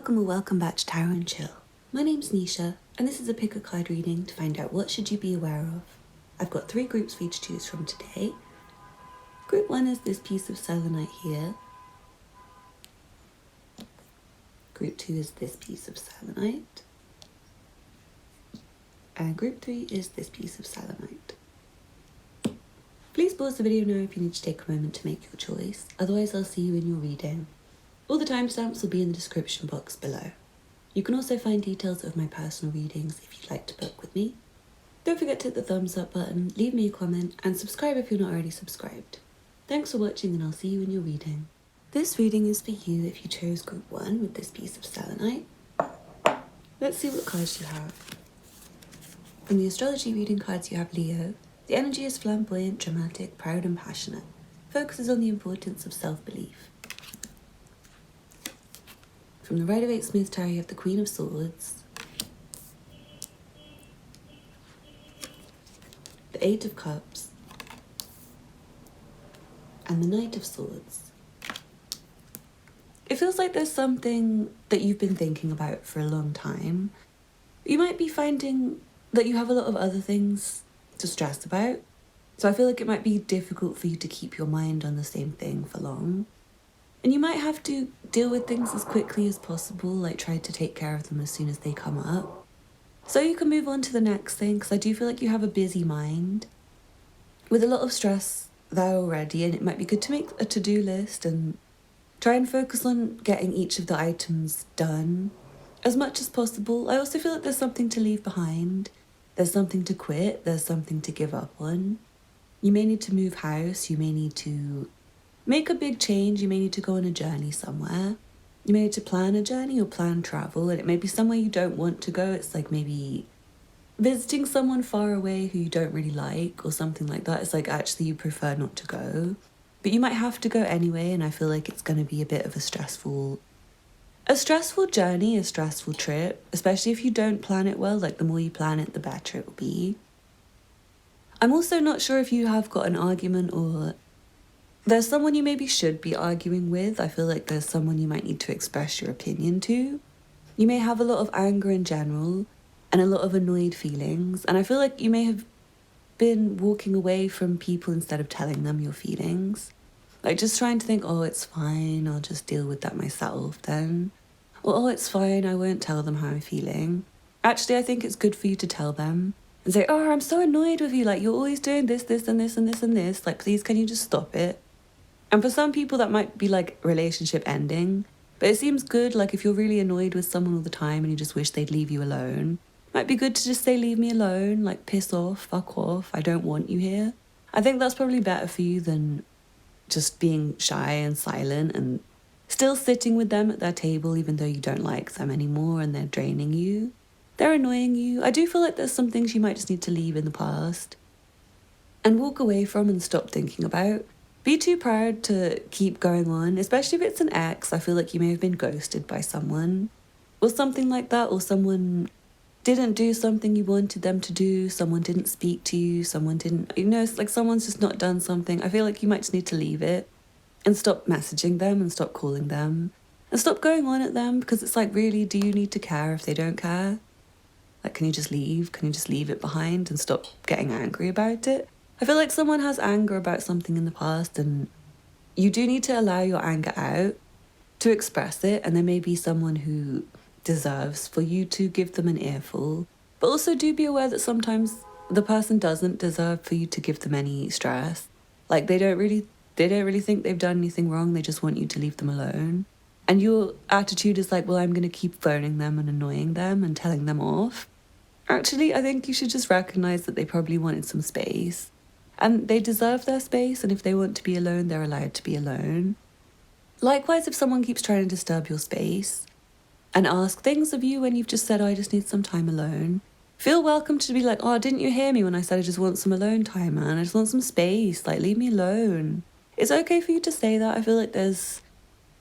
Welcome or welcome back to Tarot and Chill. My name's Nisha, and this is a pick a card reading to find out what should you be aware of. I've got 3 groups for you to choose from today. Group 1 is this piece of selenite here. Group 2 is this piece of selenite. And group 3 is this piece of selenite. Please pause the video now if you need to take a moment to make your choice, otherwise I'll see you in your reading. All the timestamps will be in the description box below. You can also find details of my personal readings if you'd like to book with me. Don't forget to hit the thumbs up button, leave me a comment, and subscribe if you're not already subscribed. Thanks for watching, and I'll see you in your reading. This reading is for you if you chose group 1 with this piece of selenite. Let's see what cards you have. In the astrology reading cards you have Leo. The energy is flamboyant, dramatic, proud and passionate. Focuses on the importance of self-belief. From the Rider-Waite-Smith Tarot you have the Queen of Swords, the 8 of Cups, and the Knight of Swords. It feels like there's something that you've been thinking about for a long time. You might be finding that you have a lot of other things to stress about, so I feel like it might be difficult for you to keep your mind on the same thing for long. And you might have to deal with things as quickly as possible, like try to take care of them as soon as they come up, so you can move on to the next thing, because I do feel like you have a busy mind with a lot of stress there already, and it might be good to make a to-do list and try and focus on getting each of the items done as much as possible. I also feel like there's something to leave behind, there's something to quit, there's something to give up on. You may need to move house, you may need to make a big change, you may need to go on a journey somewhere. You may need to plan a journey or plan travel, and it may be somewhere you don't want to go. It's like maybe visiting someone far away who you don't really like or something like that. It's like actually you prefer not to go, but you might have to go anyway, and I feel like it's going to be a bit of a stressful journey, a stressful trip, especially if you don't plan it well. Like the more you plan it, the better it will be. I'm also not sure if you have got an argument or there's someone you maybe should be arguing with. I feel like there's someone you might need to express your opinion to. You may have a lot of anger in general and a lot of annoyed feelings, and I feel like you may have been walking away from people instead of telling them your feelings. Like just trying to think, oh, it's fine, I'll just deal with that myself then. Or, oh, it's fine, I won't tell them how I'm feeling. Actually, I think it's good for you to tell them and say, oh, I'm so annoyed with you, like you're always doing this, this, and this, and this, and this. Like, please, can you just stop it? And for some people that might be like relationship ending, but it seems good, like if you're really annoyed with someone all the time and you just wish they'd leave you alone, it might be good to just say, leave me alone, like piss off, fuck off, I don't want you here. I think that's probably better for you than just being shy and silent and still sitting with them at their table even though you don't like them anymore and they're draining you. They're annoying you. I do feel like there's some things you might just need to leave in the past and walk away from and stop thinking about. Be too proud to keep going on, especially if it's an ex. I feel like you may have been ghosted by someone or something like that, or someone didn't do something you wanted them to do, someone didn't speak to you, someone didn't, it's like someone's just not done something. I feel like you might just need to leave it and stop messaging them and stop calling them and stop going on at them, because it's like, really, do you need to care if they don't care? Like, can you just leave? Can you just leave it behind and stop getting angry about it? I feel like someone has anger about something in the past, and you do need to allow your anger out to express it, and there may be someone who deserves for you to give them an earful. But also do be aware that sometimes the person doesn't deserve for you to give them any stress. Like they don't really think they've done anything wrong, they just want you to leave them alone. And your attitude is like, well, I'm going to keep phoning them and annoying them and telling them off. Actually, I think you should just recognise that they probably wanted some space. And they deserve their space, and if they want to be alone, they're allowed to be alone. Likewise, if someone keeps trying to disturb your space and ask things of you when you've just said, oh, I just need some time alone, feel welcome to be like, oh, didn't you hear me when I said I just want some alone time, man? I just want some space, like leave me alone. It's okay for you to say that. I feel like there's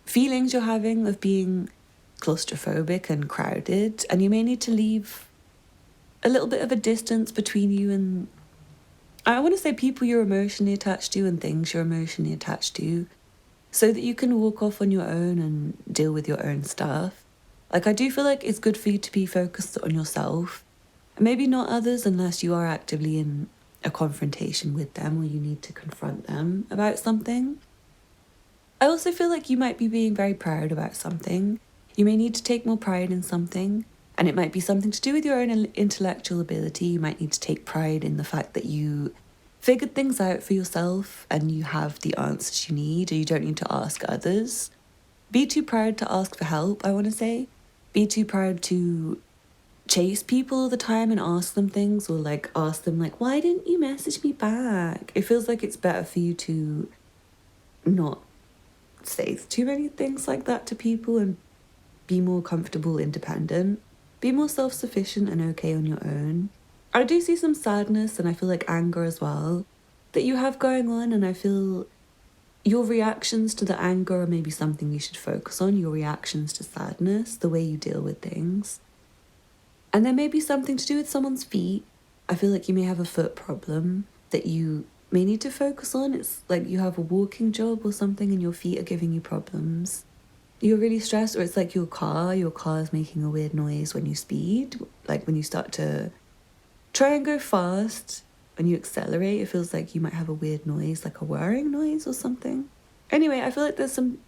feelings you're having of being claustrophobic and crowded, and you may need to leave a little bit of a distance between you and, I want to say, people you're emotionally attached to and things you're emotionally attached to, so that you can walk off on your own and deal with your own stuff. Like, I do feel like it's good for you to be focused on yourself, and maybe not others unless you are actively in a confrontation with them or you need to confront them about something. I also feel like you might be being very proud about something. You may need to take more pride in something, and it might be something to do with your own intellectual ability. You might need to take pride in the fact that you figured things out for yourself and you have the answers you need, or you don't need to ask others. Be too proud to ask for help, I want to say. Be too proud to chase people all the time and ask them things, or like ask them like, why didn't you message me back? It feels like it's better for you to not say too many things like that to people and be more comfortable, independent, be more self-sufficient and okay on your own. I do see some sadness and I feel like anger as well that you have going on, and I feel your reactions to the anger are maybe something you should focus on, your reactions to sadness, the way you deal with things. And there may be something to do with someone's feet. I feel like you may have a foot problem that you may need to focus on. It's like you have a walking job or something and your feet are giving you problems. You're really stressed, or it's like your car is making a weird noise when you speed. Like when you start to try and go fast, when you accelerate, it feels like you might have a weird noise, like a whirring noise or something. Anyway, I feel like there's some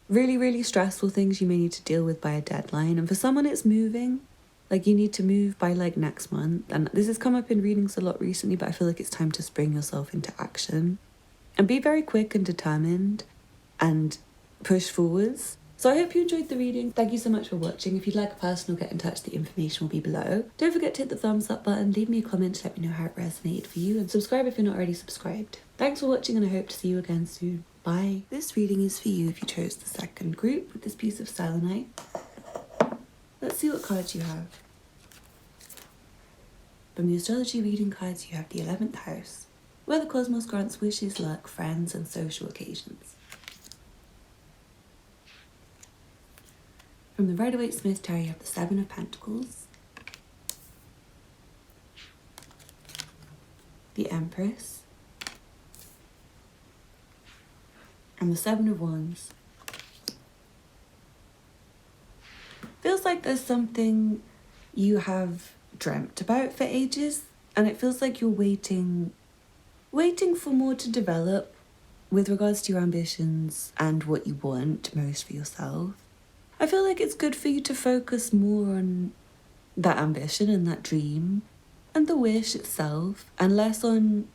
really, really stressful things you may need to deal with by a deadline. And for someone, it's moving. Like you need to move by like next month. And this has come up in readings a lot recently, but I feel like it's time to spring yourself into action and be very quick and determined and push forwards. So I hope you enjoyed the reading. Thank you so much for watching. If you'd like a personal get in touch, the information will be below. Don't forget to hit the thumbs up button, leave me a comment to let me know how it resonated for you, and subscribe if you're not already subscribed. Thanks for watching, and I hope to see you again soon. Bye. This reading is for you if you chose the second group with this piece of selenite. Let's see what cards you have. From the astrology reading cards, you have the 11th house, where the cosmos grants wishes, luck, friends, and social occasions. From the Rider-Waite-Smith tarot, you have the 7 of Pentacles, the Empress, and the 7 of Wands. Feels like there's something you have dreamt about for ages, and it feels like you're waiting for more to develop with regards to your ambitions and what you want most for yourself. I feel like it's good for you to focus more on that ambition and that dream and the wish itself, and less on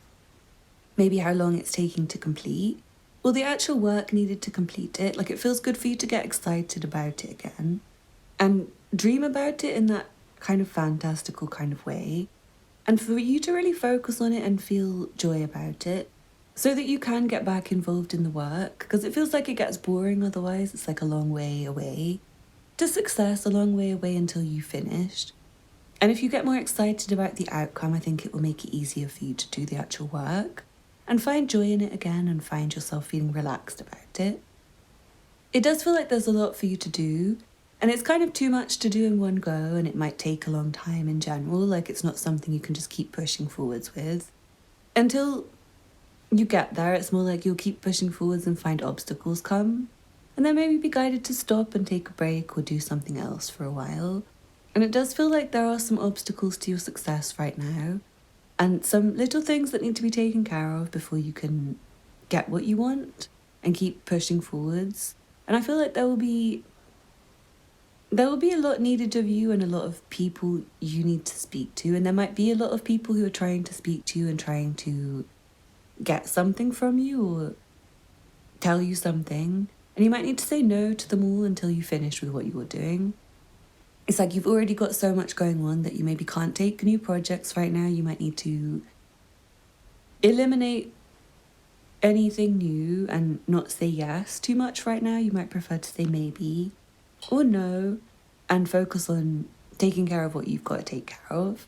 maybe how long it's taking to complete or the actual work needed to complete it. Like, it feels good for you to get excited about it again and dream about it in that kind of fantastical kind of way, and for you to really focus on it and feel joy about it so that you can get back involved in the work, because it feels like it gets boring otherwise. It's like a long way away to success, a long way away until you finished. And if you get more excited about the outcome, I think it will make it easier for you to do the actual work and find joy in it again and find yourself feeling relaxed about it. It does feel like there's a lot for you to do, and it's kind of too much to do in one go, and it might take a long time in general. Like, it's not something you can just keep pushing forwards with. Until you get there, it's more like you'll keep pushing forwards and find obstacles come, and then maybe be guided to stop and take a break or do something else for a while. And it does feel like there are some obstacles to your success right now, and some little things that need to be taken care of before you can get what you want and keep pushing forwards. And I feel like there will be a lot needed of you and a lot of people you need to speak to, and there might be a lot of people who are trying to speak to you and trying to get something from you or tell you something, and you might need to say no to them all until you finish with what you were doing. It's like you've already got so much going on that you maybe can't take new projects right now. You might need to eliminate anything new and not say yes too much right now. You might prefer to say maybe or no and focus on taking care of what you've got to take care of.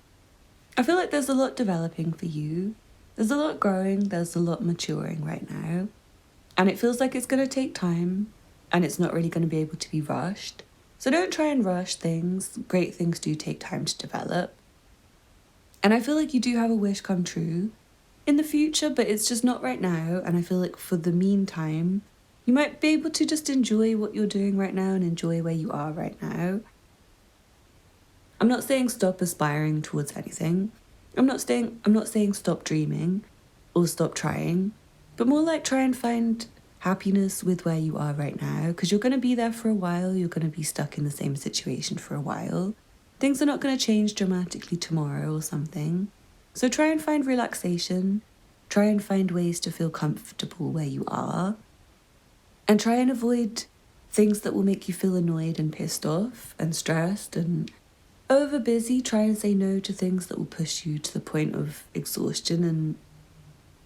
I feel like there's a lot developing for you. There's a lot growing, there's a lot maturing right now. And it feels like it's going to take time, and it's not really going to be able to be rushed. So don't try and rush things. Great things do take time to develop. And I feel like you do have a wish come true in the future, but it's just not right now. And I feel like for the meantime, you might be able to just enjoy what you're doing right now and enjoy where you are right now. I'm not saying stop aspiring towards anything. I'm not saying stop dreaming or stop trying, but more like try and find happiness with where you are right now, because you're going to be there for a while. You're going to be stuck in the same situation for a while. Things are not going to change dramatically tomorrow or something. So try and find relaxation. Try and find ways to feel comfortable where you are. And try and avoid things that will make you feel annoyed and pissed off and stressed and over busy. Try and say no to things that will push you to the point of exhaustion and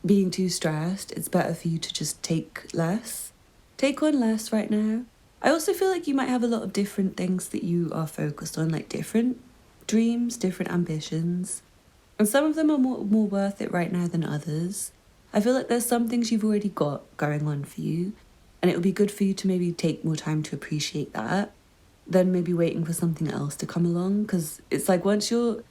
being too stressed. It's better for you to just take less. Take on less right now. I also feel like you might have a lot of different things that you are focused on, like different dreams, different ambitions. And some of them are more worth it right now than others. I feel like there's some things you've already got going on for you, and it would be good for you to maybe take more time to appreciate that than maybe waiting for something else to come along. Because it's like once you're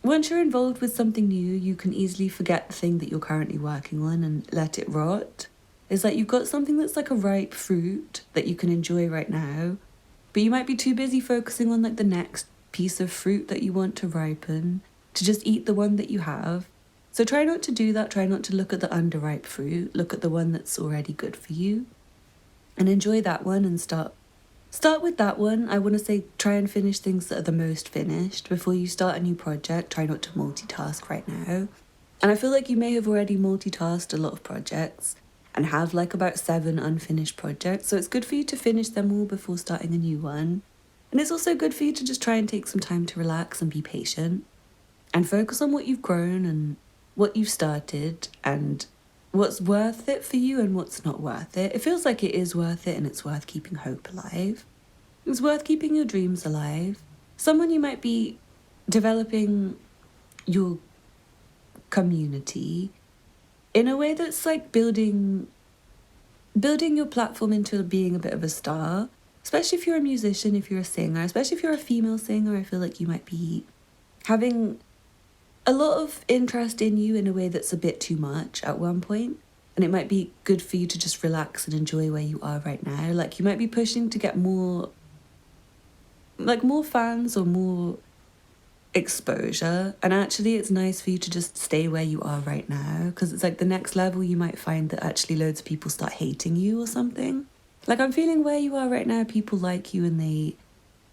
involved with something new, you can easily forget the thing that you're currently working on and let it rot. It's like you've got something that's like a ripe fruit that you can enjoy right now, but you might be too busy focusing on like the next piece of fruit that you want to ripen to just eat the one that you have. So try not to do that. Try not to look at the underripe fruit. Look at the one that's already good for you and enjoy that one, and start with that one. I want to say try and finish things that are the most finished before you start a new project. Try not to multitask right now. And I feel like you may have already multitasked a lot of projects and have like about 7 unfinished projects. So it's good for you to finish them all before starting a new one. And it's also good for you to just try and take some time to relax and be patient and focus on what you've grown and what you've started and what's worth it for you and what's not worth it. It feels like it is worth it, and it's worth keeping hope alive. It's worth keeping your dreams alive. Someone, you might be developing your community in a way that's like building your platform into being a bit of a star, especially if you're a musician, if you're a singer, especially if you're a female singer. I feel like you might be having a lot of interest in you in a way that's a bit too much at one point, and it might be good for you to just relax and enjoy where you are right now. Like you might be pushing to get more fans or more exposure, and actually it's nice for you to just stay where you are right now, because it's like the next level you might find that actually loads of people start hating you or something. Like I'm feeling where you are right now, people like you and they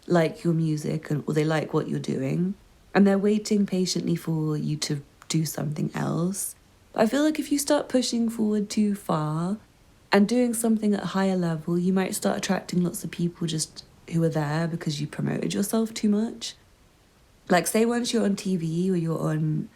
like your music or they like what you're doing, and they're waiting patiently for you to do something else. But I feel like if you start pushing forward too far and doing something at a higher level, you might start attracting lots of people just who are there because you promoted yourself too much. Like say once you're on TV or you're on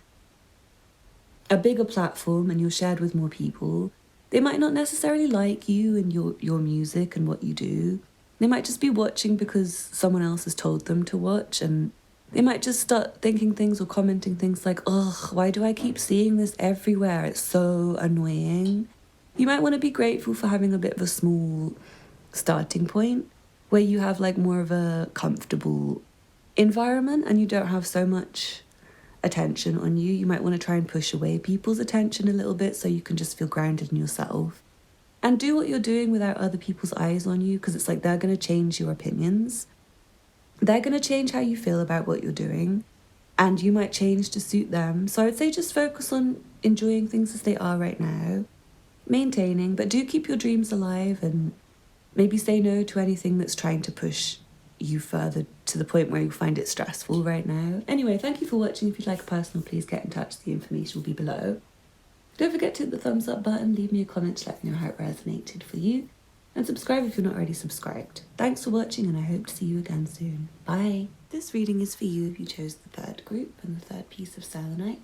a bigger platform and you're shared with more people, they might not necessarily like you and your music and what you do. They might just be watching because someone else has told them to watch, and they might just start thinking things or commenting things like, ugh, why do I keep seeing this everywhere? It's so annoying. You might want to be grateful for having a bit of a small starting point where you have like more of a comfortable environment and you don't have so much attention on you. You might want to try and push away people's attention a little bit so you can just feel grounded in yourself and do what you're doing without other people's eyes on you, because it's like they're going to change your opinions. They're going to change how you feel about what you're doing, and you might change to suit them. So I would say just focus on enjoying things as they are right now, maintaining, but do keep your dreams alive, and maybe say no to anything that's trying to push you further to the point where you find it stressful right now. Anyway, thank you for watching. If you'd like a personal, please get in touch. The information will be below. Don't forget to hit the thumbs up button, leave me a comment to let me know how it resonated for you, and subscribe if you're not already subscribed. Thanks for watching, and I hope to see you again soon. Bye. This reading is for you if you chose the third group and the third piece of selenite.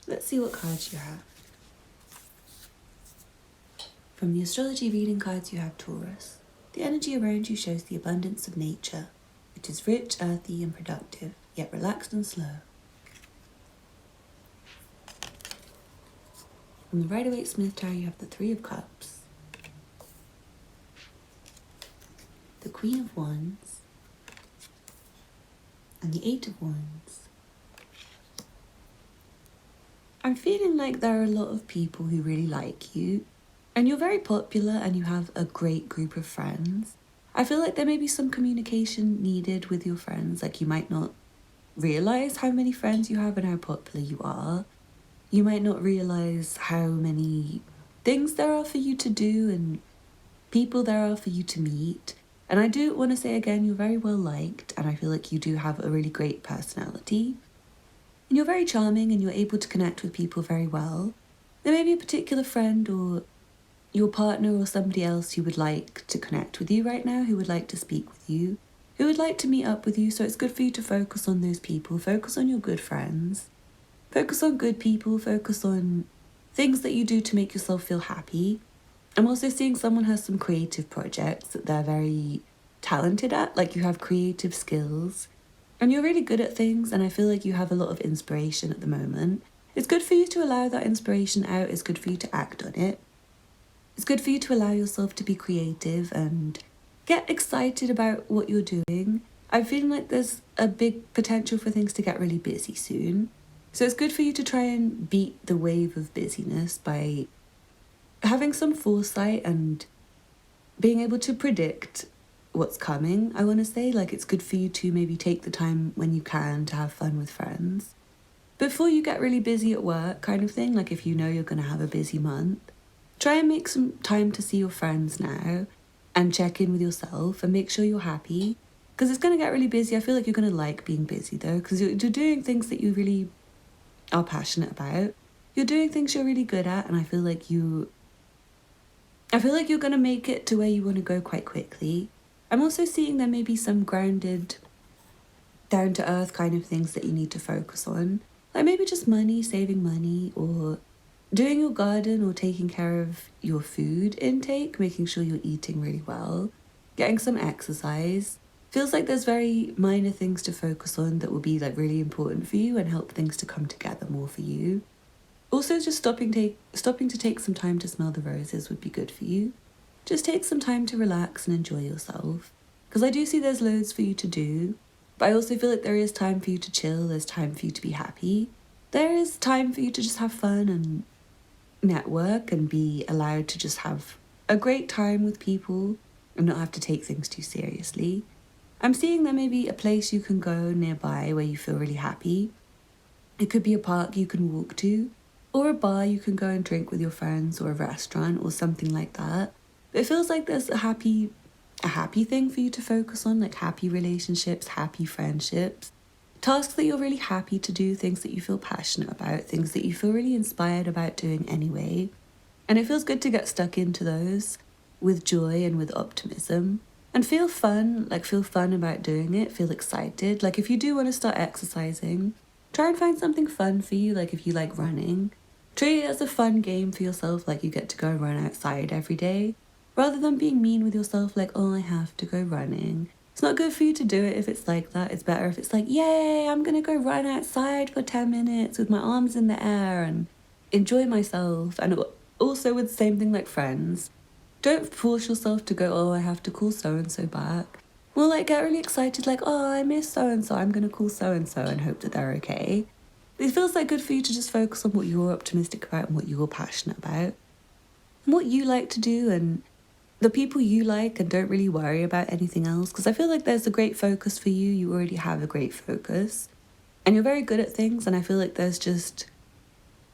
Let's see what cards you have. From the astrology reading cards, you have Taurus. The energy around you shows the abundance of nature. It is rich, earthy, and productive, yet relaxed and slow. From the Rider-Waite-Smith tarot, you have the Three of Cups, the Queen of Wands, and the Eight of Wands. I'm feeling like there are a lot of people who really like you, and you're very popular and you have a great group of friends. I feel like there may be some communication needed with your friends. Like, you might not realize how many friends you have and how popular you are. You might not realize how many things there are for you to do and people there are for you to meet. And I do want to say again, you're very well liked, and I feel like you do have a really great personality. And you're very charming and you're able to connect with people very well. There may be a particular friend or your partner or somebody else who would like to connect with you right now, who would like to speak with you, who would like to meet up with you. So it's good for you to focus on those people, focus on your good friends, focus on good people, focus on things that you do to make yourself feel happy. I'm also seeing someone has some creative projects that they're very talented at, like you have creative skills and you're really good at things, and I feel like you have a lot of inspiration at the moment. It's good for you to allow that inspiration out, it's good for you to act on it. It's good for you to allow yourself to be creative and get excited about what you're doing. I'm feeling like there's a big potential for things to get really busy soon. So it's good for you to try and beat the wave of busyness by having some foresight and being able to predict what's coming, I want to say. Like, it's good for you to maybe take the time when you can to have fun with friends before you get really busy at work, kind of thing. Like, if you know you're going to have a busy month, try and make some time to see your friends now and check in with yourself and make sure you're happy, because it's going to get really busy. I feel like you're going to like being busy though, because you're doing things that you really are passionate about. You're doing things you're really good at, and I feel like you're going to make it to where you want to go quite quickly. I'm also seeing there may be some grounded, down to earth kind of things that you need to focus on. Like maybe just money, saving money, or doing your garden, or taking care of your food intake, making sure you're eating really well, getting some exercise. Feels like there's very minor things to focus on that will be like really important for you and help things to come together more for you. Also, just stopping to take some time to smell the roses would be good for you. Just take some time to relax and enjoy yourself, because I do see there's loads for you to do, but I also feel like there is time for you to chill, there's time for you to be happy. There is time for you to just have fun and network and be allowed to just have a great time with people and not have to take things too seriously. I'm seeing there may be a place you can go nearby where you feel really happy. It could be a park you can walk to, or a bar you can go and drink with your friends, or a restaurant or something like that. But it feels like there's a happy thing for you to focus on, like happy relationships, happy friendships, tasks that you're really happy to do, things that you feel passionate about, things that you feel really inspired about doing anyway. And it feels good to get stuck into those with joy and with optimism. And feel fun about doing it, feel excited. Like if you do want to start exercising, try and find something fun for you. Like if you like running, treat it as a fun game for yourself, like you get to go run outside every day, rather than being mean with yourself, like, oh, I have to go running. It's not good for you to do it if it's like that. It's better if it's like, yay, I'm going to go run outside for 10 minutes with my arms in the air and enjoy myself. And also with the same thing like friends. Don't force yourself to go, oh, I have to call so-and-so back. Well, like, get really excited, like, oh, I miss so-and-so, I'm going to call so-and-so and hope that they're okay. It feels like good for you to just focus on what you're optimistic about and what you're passionate about, and what you like to do and the people you like, and don't really worry about anything else, because I feel like there's a great focus for you. You already have a great focus and you're very good at things, and I feel like there's just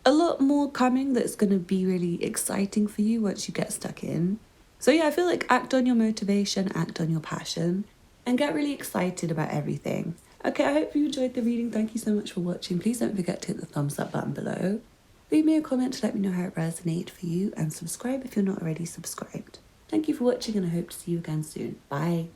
a lot more coming that's going to be really exciting for you once you get stuck in. So yeah, I feel like act on your motivation, act on your passion, and get really excited about everything. Okay, I hope you enjoyed the reading. Thank you so much for watching. Please don't forget to hit the thumbs up button below. Leave me a comment to let me know how it resonated for you, and subscribe if you're not already subscribed. Thank you for watching, and I hope to see you again soon. Bye.